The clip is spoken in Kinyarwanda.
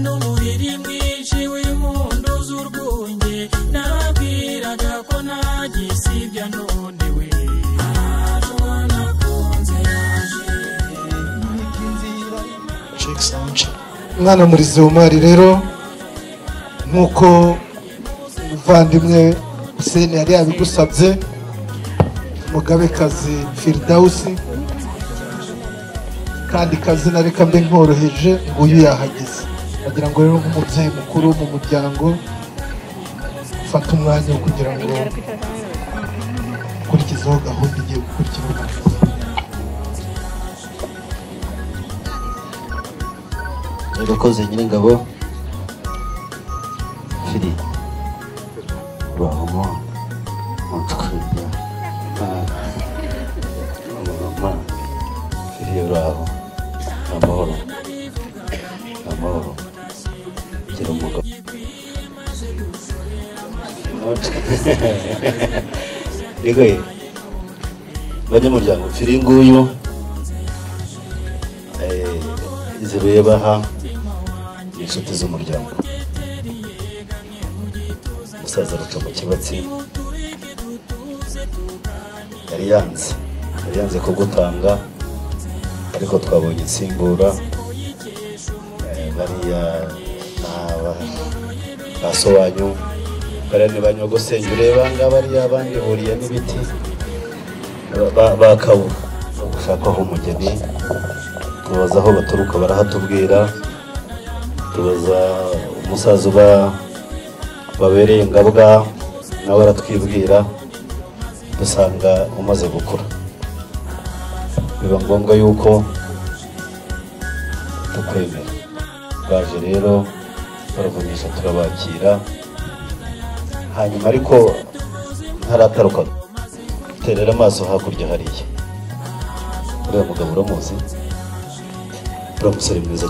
n'umuriri mwinshi w'impundu z'urwunge nabwiraga ko nagisibya none we mwana muri Zomari rero nkuko umuvandimwe Hussein yari yabigusabye Mugabekazi Firdausi kandi kazina reka mbe nkoroheje nguyu yahageze bagira ngo rero nk'umubyeyi mukuru mu muryango fata umwanya wo kugira ngo kurikizaho gahunda igiye gukurikira. Urakoze Nyiringabo Fili Bahoma Mutwibya Mama Fili uraho amahoro kira umugabo Digoye banyamuryango Fili nguyu zirebaha inshuti z'umuryango musaza ruca mu kibatsi yari yanze kugutanga ariko twabonye insimbura bariya baso wanyu bariya ni banyogosenge ureba ngaba bariya abandi buriye n'ibiti bakabura gushakaho umugeni tubaza aho baturuka barahatubwira tubaza umusaza babereye ingabwa nawe aratwibwira dusanga umaze gukura biba ngombwa yuko tukwemera baje rero baravugisha turabakira hanyuma ariko ntarataruka terera amaso hakurya hariya uriya mugabo uramuzi uriya musore mwiza